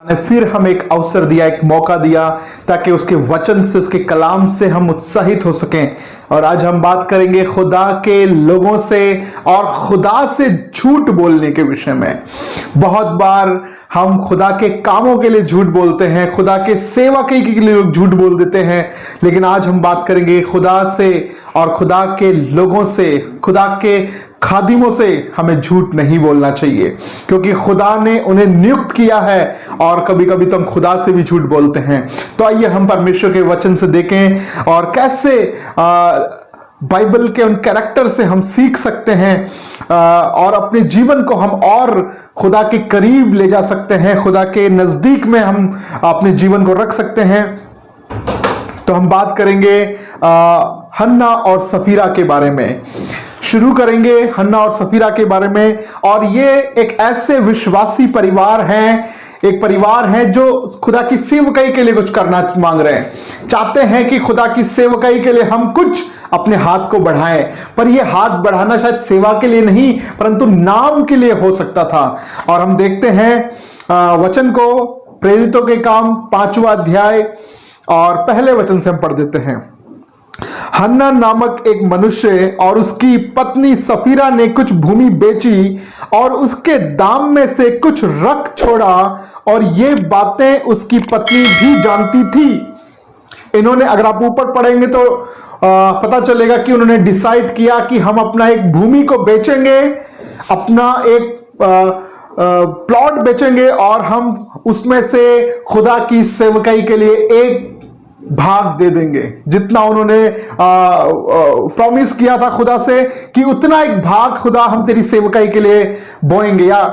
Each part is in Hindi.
ने फिर हमें एक अवसर दिया, एक मौका दिया ताकि उसके वचन से, उसके कलाम से हम उत्साहित हो सकें। और आज हम बात करेंगे खुदा के लोगों से और खुदा से झूठ बोलने के विषय में। बहुत बार हम खुदा के कामों के लिए झूठ बोलते हैं, खुदा के सेवा के लिए लोग झूठ बोल देते हैं, लेकिन आज हम बात करेंगे खुदा से और खुदा के लोगों से, खुदा के खादिमों से हमें झूठ नहीं बोलना चाहिए, क्योंकि खुदा ने उन्हें नियुक्त किया है। और कभी कभी तो हम खुदा से भी झूठ बोलते हैं। तो आइए हम परमेश्वर के वचन से देखें और कैसे बाइबल के उन कैरेक्टर से हम सीख सकते हैं और अपने जीवन को हम और खुदा के करीब ले जा सकते हैं, खुदा के नजदीक में हम अपने जीवन को रख सकते हैं। तो हम बात करेंगे हन्ना और सफीरा के बारे में। शुरू करेंगे हन्ना और सफीरा के बारे में। और ये एक ऐसे विश्वासी परिवार हैं, एक परिवार है जो खुदा की सेवकाई के लिए कुछ करना मांग रहे हैं, चाहते हैं कि खुदा की सेवकाई के लिए हम कुछ अपने हाथ को बढ़ाएं। पर यह हाथ बढ़ाना शायद सेवा के लिए नहीं, परंतु नाम के लिए हो सकता था। और हम देखते हैं वचन को, प्रेरितों के काम 5वां अध्याय और पहले वचन से हम पढ़ देते हैं। हन्ना नामक एक मनुष्य और उसकी पत्नी सफीरा ने कुछ भूमि बेची और उसके दाम में से कुछ रख छोड़ा, और ये बातें उसकी पत्नी भी जानती थी। इन्होंने, अगर आप ऊपर पढ़ेंगे तो पता चलेगा कि उन्होंने डिसाइड किया कि हम अपना एक भूमि को बेचेंगे, अपना एक प्लॉट बेचेंगे और हम उसमें से खुदा की सेवकाई के लिए एक भाग दे देंगे। जितना उन्होंने प्रॉमिस किया था खुदा से कि उतना एक भाग खुदा हम तेरी सेवकाई के लिए बोएंगे, या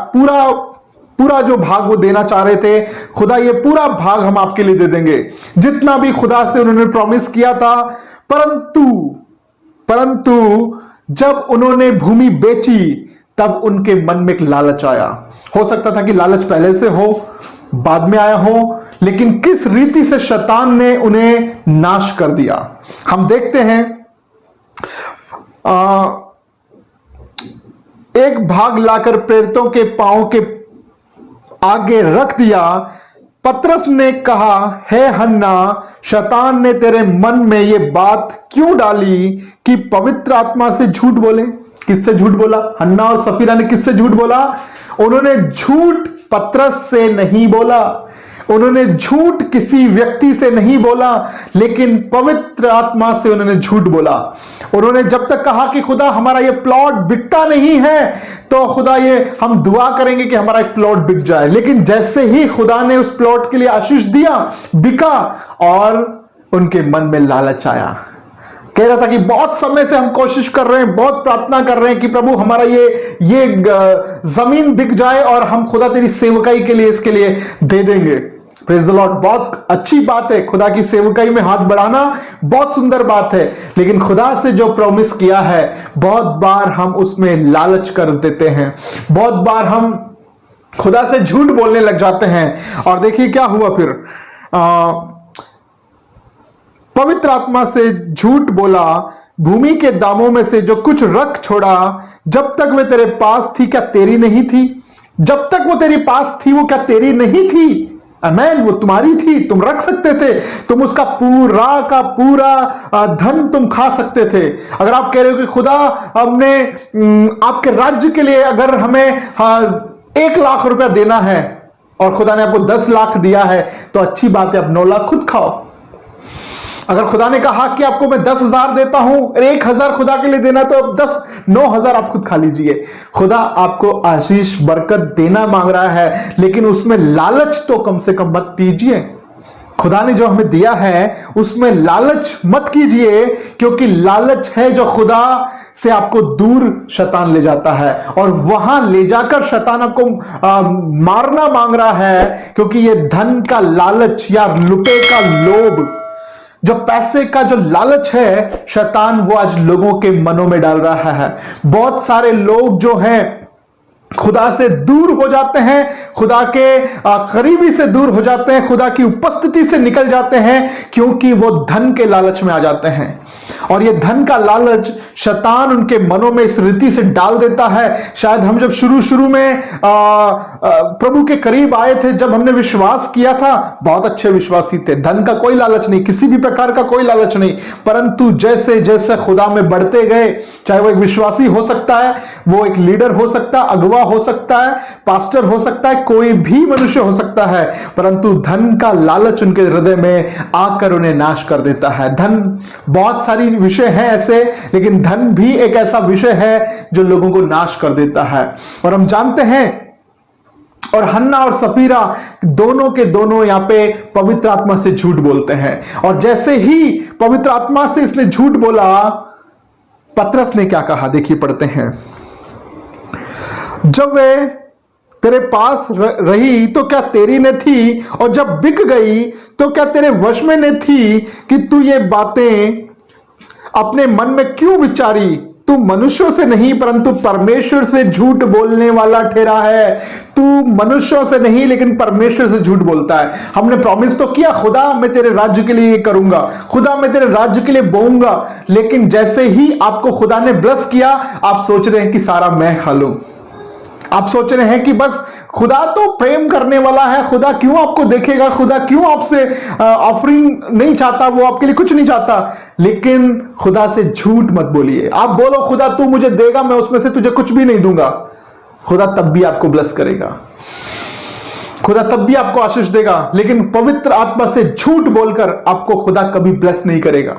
पूरा जो भाग वो देना चाह रहे थे, खुदा ये पूरा भाग हम आपके लिए दे देंगे, जितना भी खुदा से उन्होंने प्रॉमिस किया था। परंतु जब उन्होंने भूमि बेची तब उनके मन में एक लालच आया। हो सकता था कि लालच पहले से हो, बाद में आया हो, लेकिन किस रीति से शैतान ने उन्हें नाश कर दिया। हम देखते हैं एक भाग लाकर प्रेरितों के पांव के आगे रख दिया। पतरस ने कहा, हे हन्ना, शैतान ने तेरे मन में यह बात क्यों डाली कि पवित्र आत्मा से झूठ बोले। किससे झूठ बोला? हन्ना और सफीरा ने किससे झूठ बोला? उन्होंने झूठ पतरस से नहीं बोला, उन्होंने झूठ किसी व्यक्ति से नहीं बोला, लेकिन पवित्र आत्मा से उन्होंने झूठ बोला। उन्होंने जब तक कहा कि खुदा हमारा ये प्लॉट बिकता नहीं है, तो खुदा ये हम दुआ करेंगे कि हमारा एक प्लॉट बिक जाए। लेकिन जैसे ही खुदा ने उस प्लॉट के लिए आशीष दिया, बिका, और उनके मन में लालच आया। कह रहा था कि बहुत समय से हम कोशिश कर रहे हैं, बहुत प्रार्थना कर रहे हैं कि प्रभु हमारा ये जमीन बिक जाए और हम खुदा तेरी सेवकाई के लिए इसके लिए दे देंगे। Praise the Lord. बहुत अच्छी बात है, खुदा की सेवकाई में हाथ बढ़ाना बहुत सुंदर बात है, लेकिन खुदा से जो प्रॉमिस किया है बहुत बार हम उसमें लालच कर देते हैं, बहुत बार हम खुदा से झूठ बोलने लग जाते हैं। और देखिए क्या हुआ फिर। पवित्र आत्मा से झूठ बोला, भूमि के दामों में से जो कुछ रख छोड़ा। जब तक वे तेरे पास थी क्या तेरी नहीं थी? जब तक वो तेरे पास थी वो क्या तेरी नहीं थी? आमेन। वो तुम्हारी थी, तुम रख सकते थे, तुम उसका पूरा का पूरा धन तुम खा सकते थे। अगर आप कह रहे हो कि खुदा हमने आपके राज्य के लिए अगर हमें 1 लाख रुपया देना है और खुदा ने आपको 10 लाख दिया है, तो अच्छी बात है, आप 9 लाख खुद खाओ। अगर खुदा ने कहा कि आपको मैं 10,000 देता हूं, 1,000 खुदा के लिए देना, तो अब 9,000 आप खुद खा लीजिए। खुदा आपको आशीष बरकत देना मांग रहा है, लेकिन उसमें लालच तो कम से कम मत कीजिए। खुदा ने जो हमें दिया है उसमें लालच मत कीजिए, क्योंकि लालच है जो खुदा से आपको दूर शैतान ले जाता है, और वहां ले जाकर शैतान आपको मारना मांग रहा है, क्योंकि यह धन का लालच या रुपए का लोभ, जो पैसे का जो लालच है, शैतान वो आज लोगों के मनों में डाल रहा है। बहुत सारे लोग जो हैं खुदा से दूर हो जाते हैं, खुदा के करीबी से दूर हो जाते हैं, खुदा की उपस्थिति से निकल जाते हैं, क्योंकि वो धन के लालच में आ जाते हैं। और ये धन का लालच शैतान उनके मनों में इस रीति से डाल देता है। शायद हम जब शुरू में प्रभु के करीब आए थे, जब हमने विश्वास किया था, बहुत अच्छे विश्वासी थे, धन का कोई लालच नहीं, किसी भी प्रकार का कोई लालच नहीं, परंतु जैसे जैसे खुदा में बढ़ते गए, चाहे वो एक विश्वासी हो सकता है, वो एक लीडर हो सकता है, अगुवा हो सकता है, पास्टर हो सकता है, कोई भी मनुष्य हो सकता है, परंतु धन का लालच उनके हृदय में आकर उन्हें नाश कर देता है। धन, बहुत सारी विषय हैं ऐसे, लेकिन धन भी एक ऐसा विषय है जो लोगों को नाश कर देता है। और हम जानते हैं, और हन्ना और सफीरा दोनों के दोनों यहां पे पवित्र आत्मा से झूठ बोलते हैं। और जैसे ही पवित्र आत्मा से इसने झूठ बोला, पतरस ने क्या कहा, देखिए पढ़ते हैं। जब वे तेरे पास रही तो क्या तेरी ने थी, और जब बिक गई तो क्या तेरे वश में ने थी कि तू ये बातें अपने मन में क्यों विचारी? तू मनुष्यों से नहीं परंतु परमेश्वर से झूठ बोलने वाला ठहरा है। तू मनुष्यों से नहीं लेकिन परमेश्वर से झूठ बोलता है। हमने प्रॉमिस तो किया, खुदा मैं तेरे राज्य के लिए ये करूंगा, खुदा मैं तेरे राज्य के लिए बोऊंगा, लेकिन जैसे ही आपको खुदा ने ब्लेस किया, आप सोच रहे हैं कि सारा मैं खा लूं। आप सोच रहे हैं कि बस खुदा तो प्रेम करने वाला है, खुदा क्यों आपको देखेगा, खुदा क्यों आपसे ऑफरिंग नहीं चाहता, वो आपके लिए कुछ नहीं चाहता। लेकिन खुदा से झूठ मत बोलिए। आप बोलो खुदा तू मुझे देगा, मैं उसमें से तुझे कुछ भी नहीं दूंगा, खुदा तब भी आपको ब्लेस करेगा, खुदा तब भी आपको आशीष देगा। लेकिन पवित्र आत्मा से झूठ बोलकर आपको खुदा कभी ब्लेस नहीं करेगा।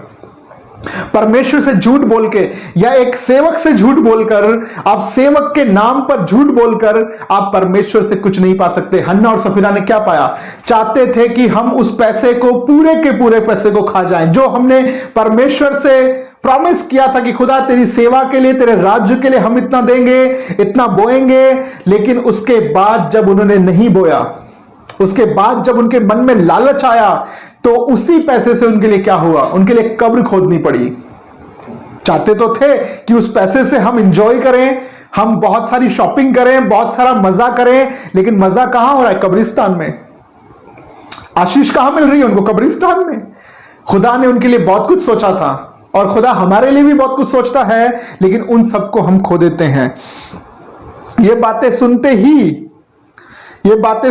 परमेश्वर से झूठ बोल के, या एक सेवक से झूठ बोलकर, आप सेवक के नाम पर झूठ बोलकर आप परमेश्वर से कुछ नहीं पा सकते। हन्ना और सफीरा ने क्या पाया? चाहते थे कि हम उस पैसे को, पूरे के पूरे पैसे को खा जाएं, जो हमने परमेश्वर से प्रॉमिस किया था कि खुदा तेरी सेवा के लिए, तेरे राज्य के लिए हम इतना देंगे, इतना बोएंगे। लेकिन उसके बाद जब उन्होंने नहीं बोया, उसके बाद जब उनके मन में लालच आया, तो उसी पैसे से उनके लिए क्या हुआ? उनके लिए कब्र खोदनी पड़ी। चाहते तो थे कि उस पैसे से हम एंजॉय करें, हम बहुत सारी शॉपिंग करें, बहुत सारा मजा करें, लेकिन मजा कहां हो रहा है? कब्रिस्तान में। आशीष कहां मिल रही है उनको? कब्रिस्तान में। खुदा ने उनके लिए बहुत कुछ सोचा था, और खुदा हमारे लिए भी बहुत कुछ सोचता है, लेकिन उन सबको हम खो देते हैं। ये बातें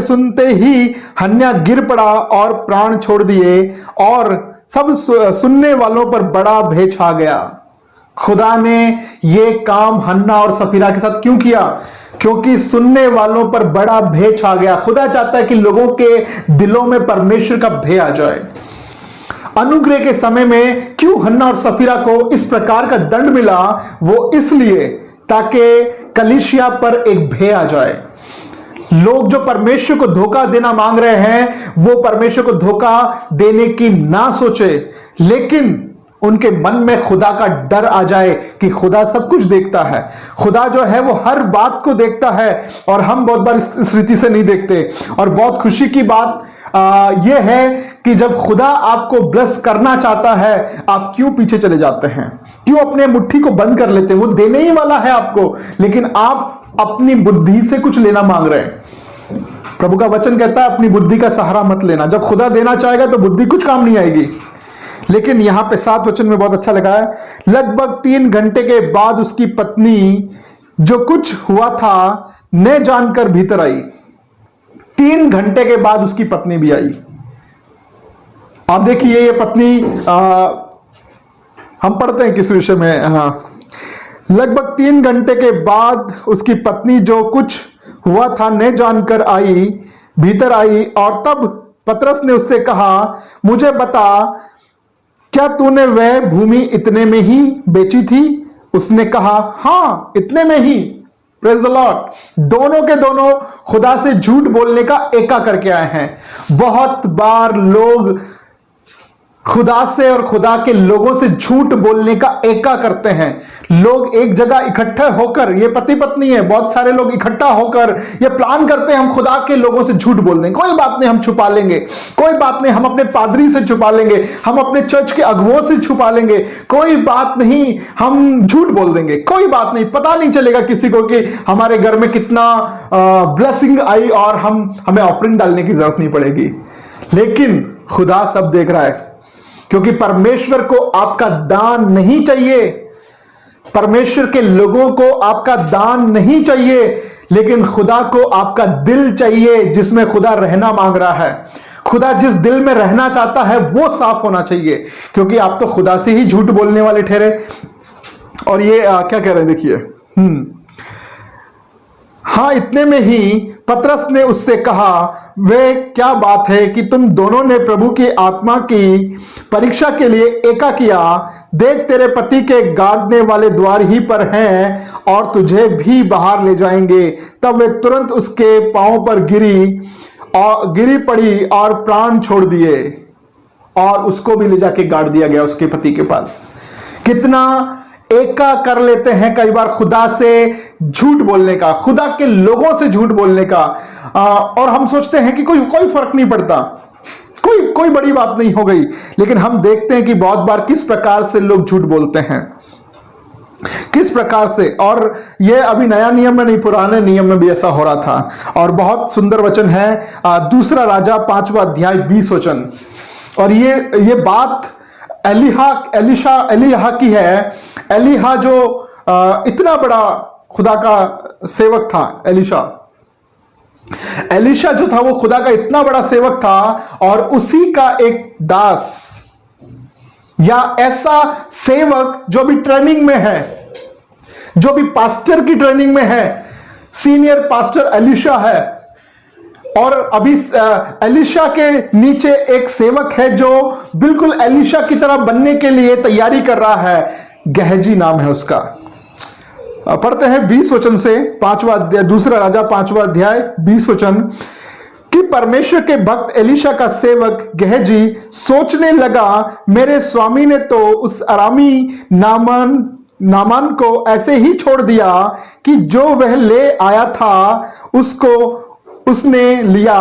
सुनते ही हन्ना गिर पड़ा और प्राण छोड़ दिए, और सब सुनने वालों पर बड़ा भय छा गया। खुदा ने यह काम हन्ना और सफीरा के साथ क्यों किया? क्योंकि सुनने वालों पर बड़ा भय छा गया। खुदा चाहता है कि लोगों के दिलों में परमेश्वर का भय आ जाए। अनुग्रह के समय में क्यों हन्ना और सफीरा को इस प्रकार का दंड मिला? वो इसलिए ताकि कलीसिया पर एक भय आ जाए। लोग जो परमेश्वर को धोखा देना मांग रहे हैं, वो परमेश्वर को धोखा देने की ना सोचे, लेकिन उनके मन में खुदा का डर आ जाए कि खुदा सब कुछ देखता है। खुदा जो है वो हर बात को देखता है, और हम बहुत बार इस रीति से नहीं देखते। और बहुत खुशी की बात यह है कि जब खुदा आपको ब्लेस करना चाहता है, आप क्यों पीछे चले जाते हैं? क्यों अपने मुट्ठी को बंद कर लेते हैं? वो देने ही वाला है आपको, लेकिन आप अपनी बुद्धि से कुछ लेना मांग रहे हैं। प्रभु का वचन कहता है अपनी बुद्धि का सहारा मत लेना। जब खुदा देना चाहेगा तो बुद्धि कुछ काम नहीं आएगी। लेकिन यहां पे 7 वचन में बहुत अच्छा लगा है, लगभग 3 घंटे के बाद उसकी पत्नी जो कुछ हुआ था न जानकर भीतर आई। 3 घंटे के बाद उसकी पत्नी भी आई। आप देखिए ये पत्नी, हम पढ़ते हैं किस विषय में। हाँ, लगभग 3 घंटे के बाद उसकी पत्नी जो कुछ हुआ था न जानकर भीतर आई, और तब पतरस ने उससे कहा, मुझे बता, क्या तूने वह भूमि इतने में ही बेची थी? उसने कहा, हाँ, इतने में ही। Praise the Lord. दोनों के दोनों खुदा से झूठ बोलने का एका करके आए हैं। बहुत बार लोग खुदा से और खुदा के लोगों से झूठ बोलने का एका करते हैं। लोग एक जगह इकट्ठे होकर, ये पति पत्नी है, बहुत सारे लोग इकट्ठा होकर ये प्लान करते हैं, हम खुदा के लोगों से झूठ बोल देंगे, कोई बात नहीं हम छुपा लेंगे, कोई बात नहीं हम अपने पादरी से छुपा लेंगे, हम अपने चर्च के अगुओं से छुपा लेंगे, कोई बात नहीं हम झूठ बोल देंगे, कोई बात नहीं, पता नहीं चलेगा किसी को कि हमारे घर में कितना ब्लेसिंग आई और हमें ऑफरिंग डालने की जरूरत नहीं पड़ेगी। लेकिन खुदा सब देख रहा है, क्योंकि परमेश्वर को आपका दान नहीं चाहिए, परमेश्वर के लोगों को आपका दान नहीं चाहिए, लेकिन खुदा को आपका दिल चाहिए जिसमें खुदा रहना मांग रहा है। खुदा जिस दिल में रहना चाहता है वो साफ होना चाहिए, क्योंकि आप तो खुदा से ही झूठ बोलने वाले ठहरे। और ये क्या कह रहे हैं देखिए, हाँ, इतने में ही पतरस ने उससे कहा, वे क्या बात है कि तुम दोनों ने प्रभु की आत्मा की परीक्षा के लिए एका किया। देख, तेरे पति के गाड़ने वाले द्वार ही पर हैं और तुझे भी बाहर ले जाएंगे। तब वे तुरंत उसके पांव पर गिरी पड़ी और प्राण छोड़ दिए, और उसको भी ले जाके गाड़ दिया गया उसके पति के पास। कितना एका कर लेते हैं कई बार खुदा से झूठ बोलने का, खुदा के लोगों से झूठ बोलने का, और हम सोचते हैं कि कोई फर्क नहीं पड़ता, कोई बड़ी बात नहीं हो गई। लेकिन हम देखते हैं कि बहुत बार किस प्रकार से लोग झूठ बोलते हैं, किस प्रकार से। और यह अभी नया नियम में नहीं, पुराने नियम में भी ऐसा हो रहा था। और बहुत सुंदर वचन है दूसरा राजा 5वां अध्याय 20 वचन। और ये बात एलिहा की है। एलिहा जो इतना बड़ा खुदा का सेवक था, एलिशा जो था वो खुदा का इतना बड़ा सेवक था, और उसी का एक दास या ऐसा सेवक जो भी ट्रेनिंग में है, जो भी पास्टर की ट्रेनिंग में है, सीनियर पास्टर एलिशा है। और अभी एलिशा के नीचे एक सेवक है जो बिल्कुल एलिशा की तरह बनने के लिए तैयारी कर रहा है, गहजी नाम है उसका। पढ़ते हैं 20 वचन से, 5वां अध्याय, दूसरा राजा 5वां अध्याय 20 वचन कि परमेश्वर के भक्त एलिशा का सेवक गहजी सोचने लगा, मेरे स्वामी ने तो उस अरामी नामान को ऐसे ही छोड़ दिया कि जो वह ले आया था उसको उसने लिया,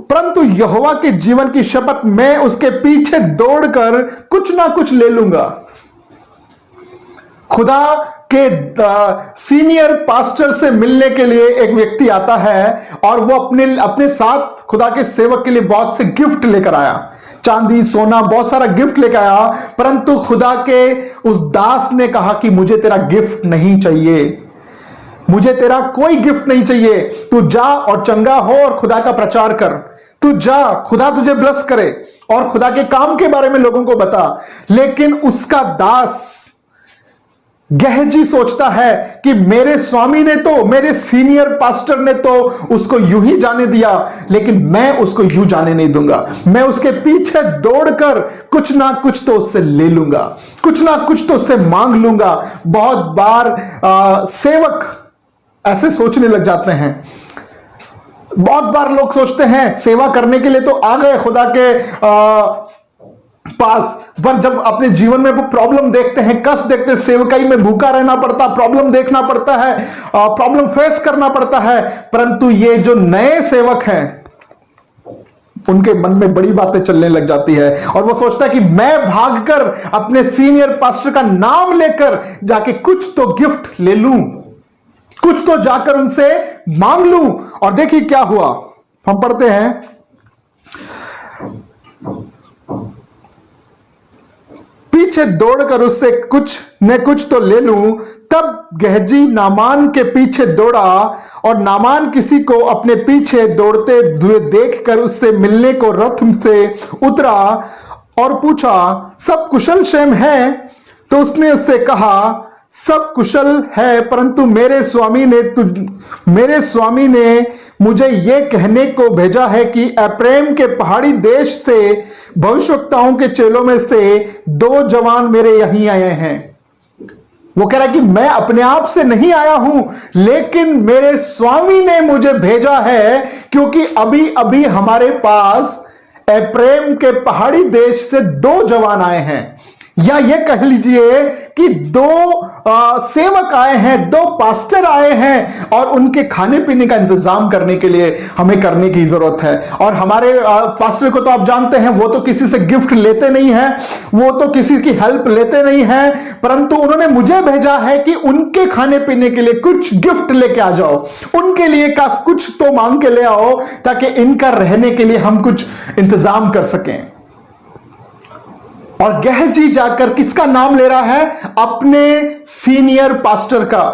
परंतु यहोवा के जीवन की शपथ, मैं उसके पीछे दौड़कर कुछ ना कुछ ले लूंगा। खुदा के सीनियर पास्टर से मिलने के लिए एक व्यक्ति आता है, और वो अपने साथ खुदा के सेवक के लिए बहुत से गिफ्ट लेकर आया, चांदी सोना बहुत सारा गिफ्ट लेकर आया। परंतु खुदा के उस दास ने कहा कि मुझे तेरा गिफ्ट नहीं चाहिए, मुझे तेरा कोई गिफ्ट नहीं चाहिए। तू जा और चंगा हो और खुदा का प्रचार कर। तू जा, खुदा तुझे ब्लेस करे और खुदा के काम के बारे में लोगों को बता। लेकिन उसका दास गहजी सोचता है कि मेरे स्वामी ने तो, मेरे सीनियर पास्टर ने तो उसको यूं ही जाने दिया, लेकिन मैं उसको यूं जाने नहीं दूंगा। मैं उसके पीछे दौड़कर कुछ ना कुछ तो उससे ले लूंगा, कुछ ना कुछ तो उससे मांग लूंगा। बहुत बार सेवक ऐसे सोचने लग जाते हैं। बहुत बार लोग सोचते हैं सेवा करने के लिए तो आ गए खुदा के पास, पर जब अपने जीवन में वो प्रॉब्लम देखते हैं, कष्ट देखते हैं, सेवकाई में भूखा रहना पड़ता, प्रॉब्लम देखना पड़ता है, प्रॉब्लम फेस करना पड़ता है। परंतु ये जो नए सेवक हैं, उनके मन में बड़ी बातें चलने लग जाती है, और वो सोचता है कि मैं भागकर अपने सीनियर पास्टर का नाम लेकर जाके कुछ तो गिफ्ट ले लूं, कुछ तो जाकर उनसे मांग लूं। और देखिए क्या हुआ, हम पढ़ते हैं पीछे दौड़कर उससे कुछ न कुछ तो ले लूं। तब गहजी नामान के पीछे दौड़ा, और नामान किसी को अपने पीछे दौड़ते हुए देखकर उससे मिलने को रथ से उतरा और पूछा, सब कुशल क्षेम है? तो उसने उससे कहा, सब कुशल है, परंतु मेरे स्वामी ने मुझे यह कहने को भेजा है कि एप्रैम के पहाड़ी देश से भविष्यवक्ताओं के चेलों में से 2 जवान मेरे यहीं आए हैं। वो कह रहा है कि मैं अपने आप से नहीं आया हूं, लेकिन मेरे स्वामी ने मुझे भेजा है, क्योंकि अभी अभी हमारे पास एप्रैम के पहाड़ी देश से 2 जवान आए हैं, या यह कह लीजिए कि 2 सेवक आए हैं, 2 पास्टर आए हैं, और उनके खाने पीने का इंतजाम करने के लिए हमें करने की जरूरत है। और हमारे पास्टर को तो आप जानते हैं, वो तो किसी से गिफ्ट लेते नहीं हैं, वो तो किसी की हेल्प लेते नहीं हैं, परंतु उन्होंने मुझे भेजा है कि उनके खाने पीने के लिए कुछ गिफ्ट लेके आ जाओ, उनके लिए कुछ तो मांग के ले आओ, ताकि इनका रहने के लिए हम कुछ इंतजाम कर सकें। और गहजी जाकर किसका नाम ले रहा है? अपने सीनियर पास्टर का,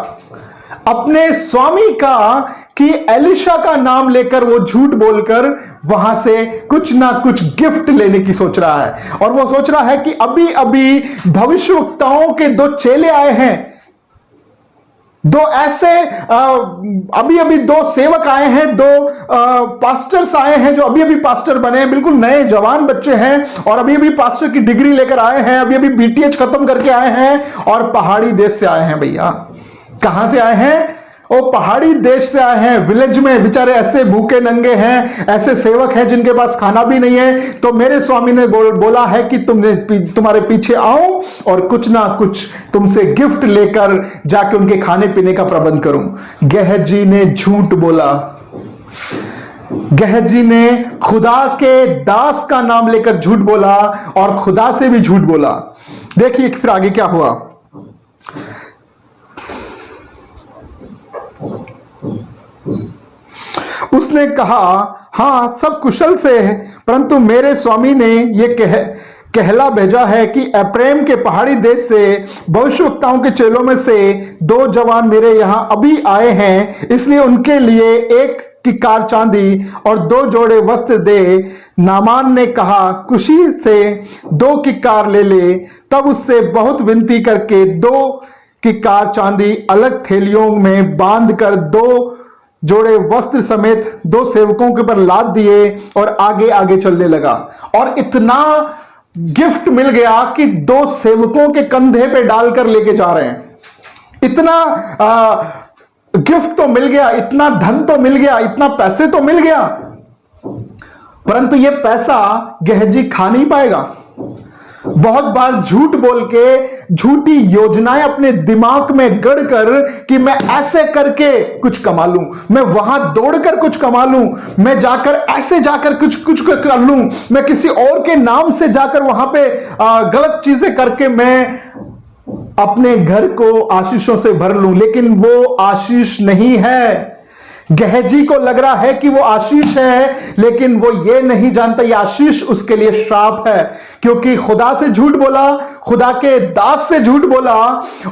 अपने स्वामी का, कि एलिशा का नाम लेकर वो झूठ बोलकर वहां से कुछ ना कुछ गिफ्ट लेने की सोच रहा है। और वो सोच रहा है कि अभी अभी भविष्यवक्ताओं के 2 चेले आए हैं, 2 ऐसे अभी अभी 2 सेवक आए हैं, 2 पास्टर्स आए हैं जो अभी अभी पास्टर बने हैं, बिल्कुल नए जवान बच्चे हैं और अभी अभी पास्टर की डिग्री लेकर आए हैं, अभी अभी बीटीएच खत्म करके आए हैं और पहाड़ी देश से आए हैं। भैया कहां से आए हैं? वो पहाड़ी देश से आए हैं, विलेज में बेचारे ऐसे भूखे नंगे हैं, ऐसे सेवक हैं जिनके पास खाना भी नहीं है। तो मेरे स्वामी ने बोला है कि तुम्हारे पीछे आऊं और कुछ ना कुछ तुमसे गिफ्ट लेकर जाके उनके खाने पीने का प्रबंध करूं। गहजी ने झूठ बोला, गहजी ने खुदा के दास का नाम लेकर झूठ बोला और खुदा से भी झूठ बोला। देखिए फिर आगे क्या हुआ। उसने कहा, हां सब कुशल से है, परंतु मेरे स्वामी ने यह कहला भेजा है कि एफ्रेम के पहाड़ी देश से भविष्यवक्ताओं के चेलों में से 2 जवान मेरे यहां अभी आए हैं, इसलिए उनके लिए 1 किक्कार चांदी और 2 जोड़े वस्त्र दे। नामान ने कहा, खुशी से 2 किक्कार ले ले। तब उससे बहुत विनती करके 2 किक्कार चांदी अलग थैलियों में बांध कर 2 जोड़े वस्त्र समेत 2 सेवकों के ऊपर लाद दिए और आगे आगे चलने लगा। और इतना गिफ्ट मिल गया कि 2 सेवकों के कंधे पे डालकर लेके जा रहे हैं। इतना गिफ्ट तो मिल गया, इतना धन तो मिल गया, इतना पैसे तो मिल गया, परंतु यह पैसा गहजी खा नहीं पाएगा। बहुत बार झूठ बोल के झूठी योजनाएं अपने दिमाग में गढ़कर कि मैं ऐसे करके कुछ कमा लूं, मैं वहां दौड़कर कुछ कमा लूं, मैं जाकर ऐसे जाकर कुछ कर लूं, मैं किसी और के नाम से जाकर वहां पे गलत चीजें करके मैं अपने घर को आशीषों से भर लूं। लेकिन वो आशीष नहीं है। गहजी को लग रहा है कि वो आशीष है, लेकिन वो ये नहीं जानता ये आशीष उसके लिए श्राप है, क्योंकि खुदा से झूठ बोला, खुदा के दास से झूठ बोला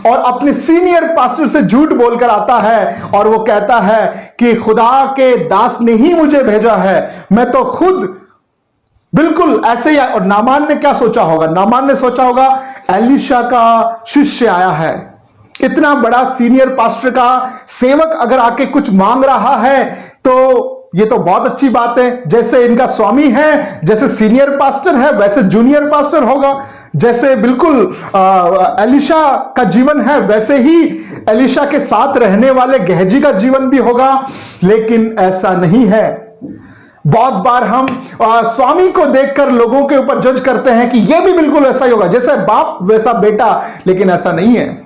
और अपने सीनियर पास्टर से झूठ बोलकर आता है और वो कहता है कि खुदा के दास ने ही मुझे भेजा है, मैं तो खुद बिल्कुल ऐसे ही। और नामान ने क्या सोचा होगा? नामान ने सोचा होगा एलिशा का शिष्य आया है, इतना बड़ा सीनियर पास्टर का सेवक अगर आके कुछ मांग रहा है तो ये तो बहुत अच्छी बात है। जैसे इनका स्वामी है, जैसे सीनियर पास्टर है, वैसे जूनियर पास्टर होगा। जैसे बिल्कुल एलिशा का जीवन है, वैसे ही एलिशा के साथ रहने वाले गहजी का जीवन भी होगा। लेकिन ऐसा नहीं है। बहुत बार हम स्वामी को देखकर लोगों के ऊपर जज करते हैं कि यह भी बिल्कुल ऐसा ही होगा, जैसे बाप वैसा बेटा, लेकिन ऐसा नहीं है।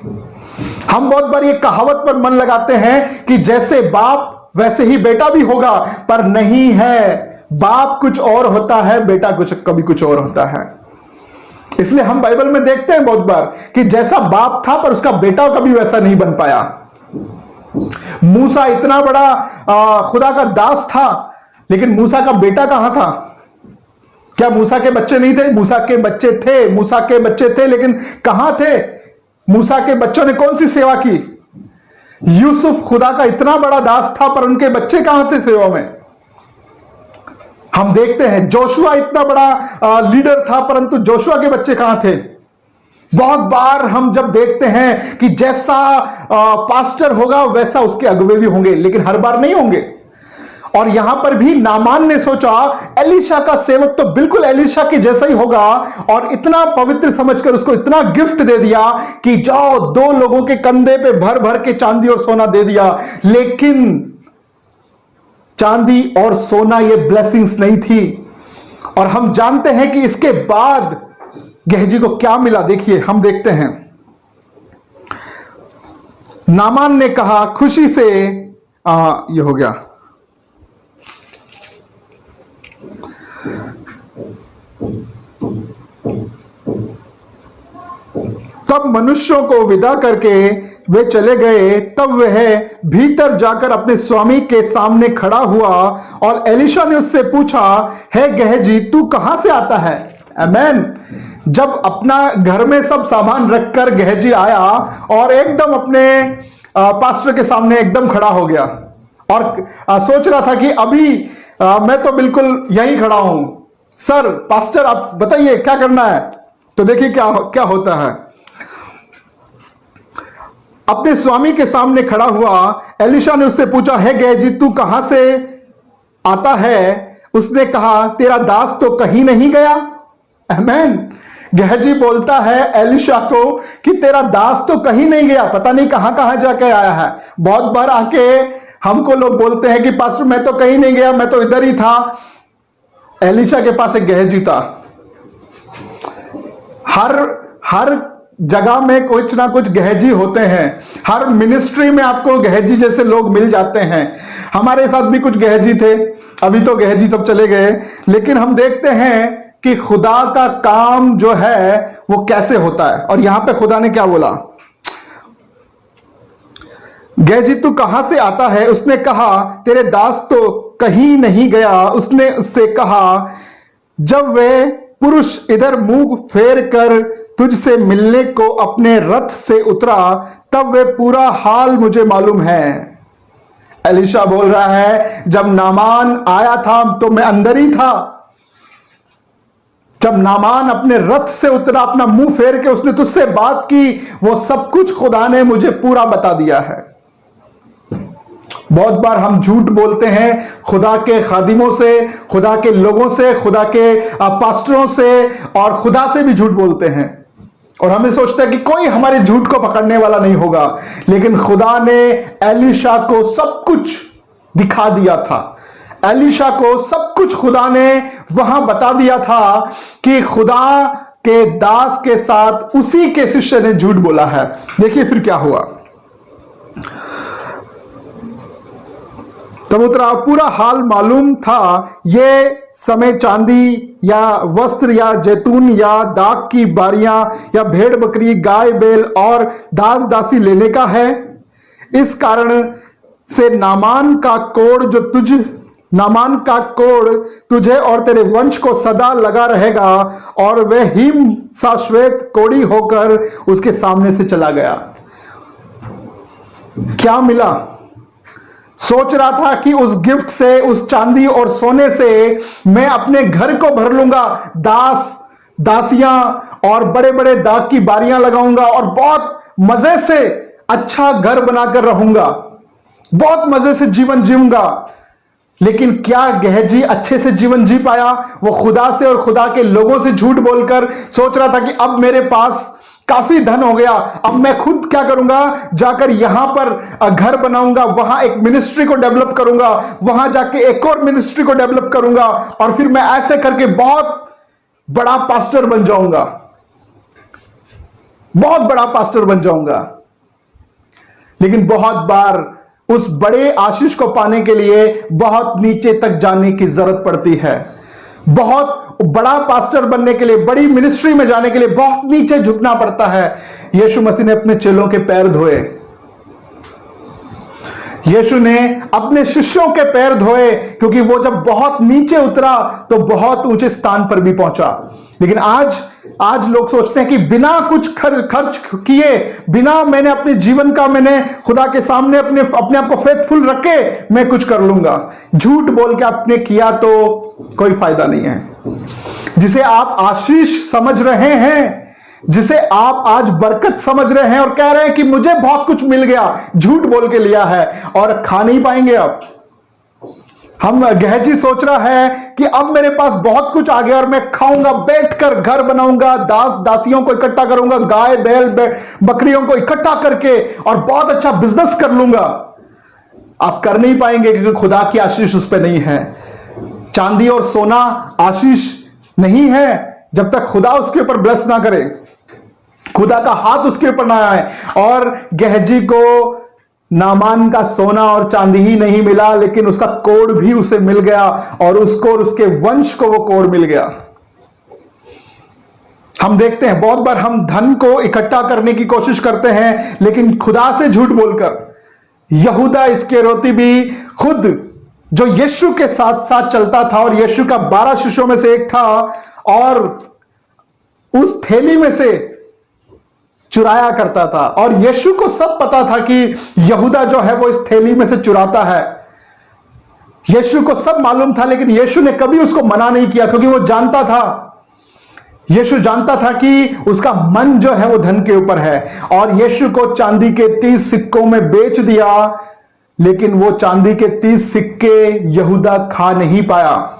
हम बहुत बार ये कहावत पर मन लगाते हैं कि जैसे बाप वैसे ही बेटा भी होगा, पर नहीं है। बाप कुछ और होता है, बेटा कभी कुछ और होता है। इसलिए हम बाइबल में देखते हैं बहुत बार कि जैसा बाप था पर उसका बेटा कभी वैसा नहीं बन पाया। मूसा इतना बड़ा खुदा का दास था, लेकिन मूसा का बेटा कहां था? क्या मूसा के बच्चे नहीं थे? मूसा के बच्चे थे, मूसा के बच्चे थे, लेकिन कहां थे? मूसा के बच्चों ने कौन सी सेवा की? यूसुफ खुदा का इतना बड़ा दास था, पर उनके बच्चे कहां थे सेवा में? हम देखते हैं जोशुआ इतना बड़ा लीडर था, परंतु जोशुआ के बच्चे कहां थे? बहुत बार हम जब देखते हैं कि जैसा पास्टर होगा वैसा उसके अगुवे भी होंगे, लेकिन हर बार नहीं होंगे। और यहां पर भी नामान ने सोचा एलिशा का सेवक तो बिल्कुल एलिशा के जैसा ही होगा, और इतना पवित्र समझकर उसको इतना गिफ्ट दे दिया कि जाओ 2 लोगों के कंधे पे भर भर के चांदी और सोना दे दिया। लेकिन चांदी और सोना ये ब्लेसिंग्स नहीं थी। और हम जानते हैं कि इसके बाद गहजी को क्या मिला। देखिए हम देखते हैं, नामान ने कहा खुशी से ये हो गया, तब मनुष्यों को विदा करके वे चले गए। तब वह भीतर जाकर अपने स्वामी के सामने खड़ा हुआ और एलिशा ने उससे पूछा, हे गहजी तू कहां से आता है? आमेन। जब अपना घर में सब सामान रखकर गेहजी आया और एकदम अपने पास्टर के सामने एकदम खड़ा हो गया और सोच रहा था कि अभी मैं तो बिल्कुल यहीं खड़ा हूं, सर पास्टर आप बताइए क्या करना है। तो देखिए क्या क्या होता है। अपने स्वामी के सामने खड़ा हुआ एलिशा ने उससे पूछा, है गेहजी तू कहां से आता है? उसने कहा, तेरा दास तो कहीं नहीं गया। आमेन। गेहजी बोलता है एलिशा को कि तेरा दास तो कहीं नहीं गया, पता नहीं कहां कहां जाके आया है। बहुत बार आके हमको लोग बोलते हैं कि पास्टर मैं तो कहीं नहीं गया, मैं तो इधर ही था। एलिशा के पास एक गेहजी था। हर जगह में कुछ ना कुछ गेहजी होते हैं। हर मिनिस्ट्री में आपको गेहजी जैसे लोग मिल जाते हैं। हमारे साथ भी कुछ गेहजी थे, अभी तो गेहजी सब चले गए, लेकिन हम देखते हैं कि खुदा का काम जो है वो कैसे होता है। और यहां पे खुदा ने क्या बोला, गेहजी तू कहां से आता है? उसने कहा, तेरे दास तो कहीं नहीं गया। उसने उससे कहा, जब वे पुरुष इधर मुंह फेर कर तुझसे मिलने को अपने रथ से उतरा, तब वे पूरा हाल मुझे मालूम है। एलिशा बोल रहा है, जब नामान आया था तो मैं अंदर ही था। जब नामान अपने रथ से उतरा, अपना मुंह फेर के उसने तुझसे बात की, वो सब कुछ खुदा ने मुझे पूरा बता दिया है। बहुत बार हम झूठ बोलते हैं खुदा के खादिमों से, खुदा के लोगों से, खुदा के पास्टरों से, और खुदा से भी झूठ बोलते हैं। और हमें सोचते हैं कि कोई हमारे झूठ को पकड़ने वाला नहीं होगा, लेकिन खुदा ने एलिशा को सब कुछ दिखा दिया था। एलिशा को सब कुछ खुदा ने वहां बता दिया था कि खुदा के दास के साथ उसी के शिष्य ने झूठ बोला है। देखिए फिर क्या हुआ। तब उतरा, पूरा हाल मालूम था। ये समय चांदी या वस्त्र या जैतून या दाख की बारियां या भेड़ बकरी, गाय बैल और दास दासी लेने का है। इस कारण से नामान का कोड़ तुझे और तेरे वंश को सदा लगा रहेगा। और वह हिम सा श्वेत कोड़ी होकर उसके सामने से चला गया। क्या मिला? सोच रहा था कि उस गिफ्ट से, उस चांदी और सोने से मैं अपने घर को भर लूंगा, दासियां और बड़े बड़े दाग की बारियां लगाऊंगा और बहुत मजे से अच्छा घर बनाकर रहूंगा, बहुत मजे से जीवन जीऊंगा। लेकिन क्या गेहजी अच्छे से जीवन जी पाया? वो खुदा से और खुदा के लोगों से झूठ बोलकर सोच रहा था कि अब मेरे पास काफी धन हो गया, अब मैं खुद क्या करूंगा, जाकर यहां पर घर बनाऊंगा, वहां एक मिनिस्ट्री को डेवलप करूंगा, वहां जाके एक और मिनिस्ट्री को डेवलप करूंगा, और फिर मैं ऐसे करके बहुत बड़ा पास्टर बन जाऊंगा, बहुत बड़ा पास्टर बन जाऊंगा। लेकिन बहुत बार उस बड़े आशीष को पाने के लिए बहुत नीचे तक जाने की जरूरत पड़ती है। बहुत बड़ा पास्टर बनने के लिए, बड़ी मिनिस्ट्री में जाने के लिए बहुत नीचे झुकना पड़ता है। यीशु मसीह ने अपने चेलों के पैर धोए, यीशु ने अपने शिष्यों के पैर धोए, क्योंकि वो जब बहुत नीचे उतरा तो बहुत ऊंचे स्थान पर भी पहुंचा। लेकिन आज लोग सोचते हैं कि बिना कुछ खर्च किए, बिना मैंने अपने जीवन का, मैंने खुदा के सामने अपने आप को फेथफुल रख के मैं कुछ कर लूंगा। झूठ बोल के आपने किया तो कोई फायदा नहीं है। जिसे आप आशीष समझ रहे हैं, जिसे आप आज बरकत समझ रहे हैं और कह रहे हैं कि मुझे बहुत कुछ मिल गया, झूठ बोल के लिया है और खा नहीं पाएंगे आप। हम गेहजी सोच रहा है कि अब मेरे पास बहुत कुछ आ गया और मैं खाऊंगा, बैठकर घर बनाऊंगा, दासियों को इकट्ठा करूंगा, गाय बैल बकरियों को इकट्ठा करके और बहुत अच्छा बिजनेस कर लूंगा। आप कर नहीं पाएंगे, क्योंकि खुदा की आशीष उस पर नहीं है। चांदी और सोना आशीष नहीं है जब तक खुदा उसके ऊपर ब्लेस ना करे, खुदा का हाथ उसके ऊपर ना आए। और गेहजी को नामान का सोना और चांदी ही नहीं मिला, लेकिन उसका कोड़ भी उसे मिल गया, और उसको और उसके वंश को वो कोड़ मिल गया। हम देखते हैं बहुत बार हम धन को इकट्ठा करने की कोशिश करते हैं, लेकिन खुदा से झूठ बोलकर। यहूदा इस्करियोती भी खुद जो यीशु के साथ साथ चलता था और यीशु का 12 शिष्यों में से एक था, और उस थैली में से चुराया करता था। और यीशु को सब पता था कि यहूदा जो है वो इस थैली में से चुराता है। यीशु को सब मालूम था, लेकिन यीशु ने कभी उसको मना नहीं किया, क्योंकि वो जानता था, यीशु जानता था कि उसका मन जो है वो धन के ऊपर है। और यीशु को चांदी के 30 सिक्कों में बेच दिया, लेकिन वो चांदी के 30 सिक्के यहूदा खा नहीं पाया।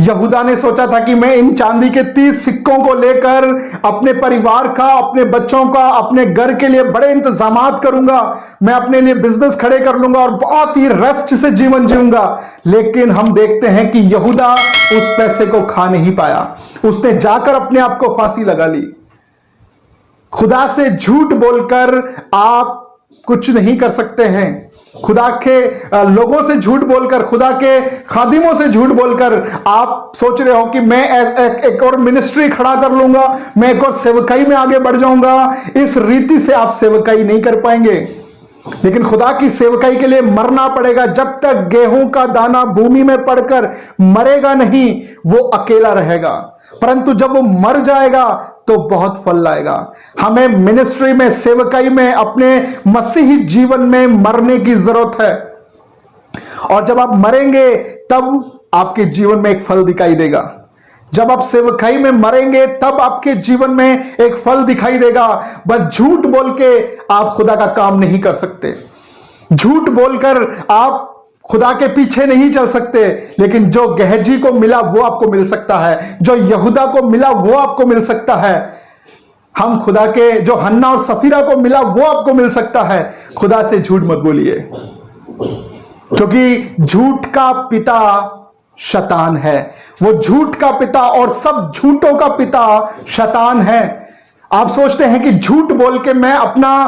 यहूदा ने सोचा था कि मैं इन चांदी के 30 सिक्कों को लेकर अपने परिवार का, अपने बच्चों का, अपने घर के लिए बड़े इंतजामात करूंगा, मैं अपने लिए बिजनेस खड़े कर लूंगा और बहुत ही रेस्ट से जीवन जीऊंगा। लेकिन हम देखते हैं कि यहूदा उस पैसे को खा नहीं पाया, उसने जाकर अपने आप को फांसी लगा ली। खुदा से झूठ बोलकर आप कुछ नहीं कर सकते हैं। खुदा के लोगों से झूठ बोलकर, खुदा के खादिमों से झूठ बोलकर आप सोच रहे हो कि मैं एक और मिनिस्ट्री खड़ा कर लूंगा, मैं एक और सेवकाई में आगे बढ़ जाऊंगा। इस रीति से आप सेवकाई नहीं कर पाएंगे। लेकिन खुदा की सेवकाई के लिए मरना पड़ेगा। जब तक गेहूं का दाना भूमि में पड़कर मरेगा नहीं, वो अकेला रहेगा, परंतु जब वो मर जाएगा तो बहुत फल लाएगा। हमें मिनिस्ट्री में, सेवकाई में, अपने मसीही जीवन में मरने की जरूरत है। और जब आप मरेंगे तब आपके जीवन में एक फल दिखाई देगा। जब आप सेवकाई में मरेंगे तब आपके जीवन में एक फल दिखाई देगा। बस झूठ बोल के आप खुदा का काम नहीं कर सकते, झूठ बोलकर आप खुदा के पीछे नहीं चल सकते। लेकिन जो गहजी को मिला वो आपको मिल सकता है, जो यहूदा को मिला वो आपको मिल सकता है। हम खुदा के, जो हन्ना और सफीरा को मिला वो आपको मिल सकता है। खुदा से झूठ मत बोलिए, क्योंकि झूठ का पिता शैतान है। वो झूठ का पिता और सब झूठों का पिता शैतान है। आप सोचते हैं कि झूठ बोल के मैं अपना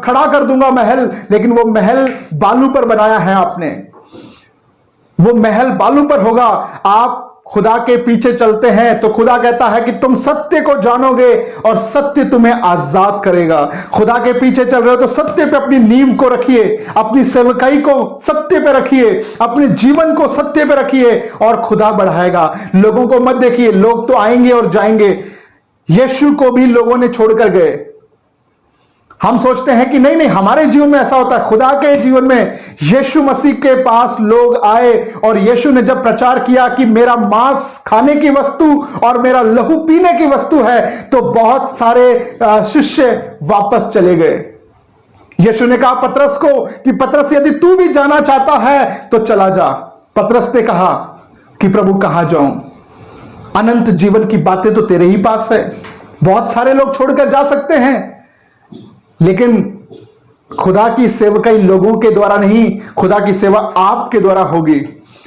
खड़ा कर दूंगा महल, लेकिन वो महल बालू पर बनाया है आपने, वो महल बालू पर होगा। आप खुदा के पीछे चलते हैं तो खुदा कहता है कि तुम सत्य को जानोगे और सत्य तुम्हें आजाद करेगा। खुदा के पीछे चल रहे हो तो सत्य पे अपनी नींव को रखिए, अपनी सेवकाई को सत्य पे रखिए, अपने जीवन को सत्य पे रखिए और खुदा बढ़ाएगा। लोगों को मत देखिए, लोग तो आएंगे और जाएंगे। यीशु को भी लोगों ने छोड़कर गए। हम सोचते हैं कि नहीं नहीं, हमारे जीवन में ऐसा होता है। खुदा के जीवन में यीशु मसीह के पास लोग आए और यीशु ने जब प्रचार किया कि मेरा मांस खाने की वस्तु और मेरा लहू पीने की वस्तु है, तो बहुत सारे शिष्य वापस चले गए। यीशु ने कहा पतरस को कि पतरस, यदि तू भी जाना चाहता है तो चला जा। पतरस ने कहा कि प्रभु कहां जाऊं, अनंत जीवन की बातें तो तेरे ही पास है। बहुत सारे लोग छोड़कर जा सकते हैं, लेकिन खुदा की सेवकाई लोगों के द्वारा नहीं, खुदा की सेवा आपके द्वारा होगी।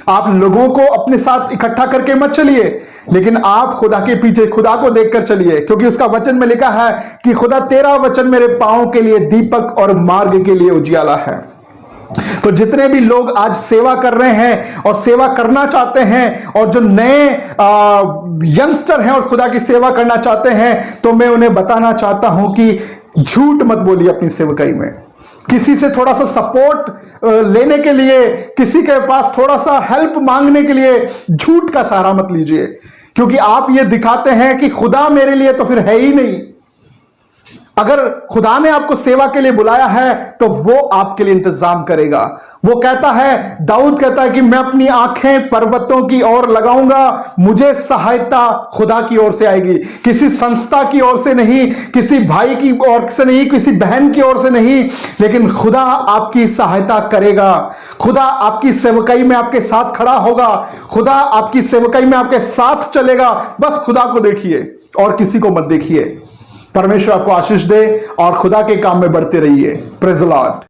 आप लोगों को अपने साथ इकट्ठा करके मत चलिए, लेकिन आप खुदा के पीछे खुदा को देखकर चलिए, क्योंकि उसका वचन में लिखा है कि खुदा तेरा वचन मेरे पांव के लिए दीपक और मार्ग के लिए उजियाला है। तो जितने भी लोग आज सेवा कर रहे हैं और सेवा करना चाहते हैं, और जो नए यंगस्टर हैं और खुदा की सेवा करना चाहते हैं, तो मैं उन्हें बताना चाहता हूं कि झूठ मत बोलिए अपनी सेवकाई में। किसी से थोड़ा सा सपोर्ट लेने के लिए, किसी के पास थोड़ा सा हेल्प मांगने के लिए झूठ का सहारा मत लीजिए, क्योंकि आप ये दिखाते हैं कि खुदा मेरे लिए तो फिर है ही नहीं। अगर खुदा ने आपको सेवा के लिए बुलाया है तो वो आपके लिए इंतजाम करेगा। वो कहता है, दाऊद कहता है कि मैं अपनी आंखें पर्वतों की ओर लगाऊंगा, मुझे सहायता खुदा की ओर से आएगी, किसी संस्था की ओर से नहीं, किसी भाई की ओर से नहीं, किसी बहन की ओर से नहीं, लेकिन खुदा आपकी सहायता करेगा। खुदा आपकी सेवकाई में आपके साथ खड़ा होगा, खुदा आपकी सेवकाई में आपके साथ चलेगा। बस खुदा को देखिए और किसी को मत देखिए। परमेश्वर आपको आशीष दे और खुदा के काम में बढ़ते रहिए। Praise the Lord.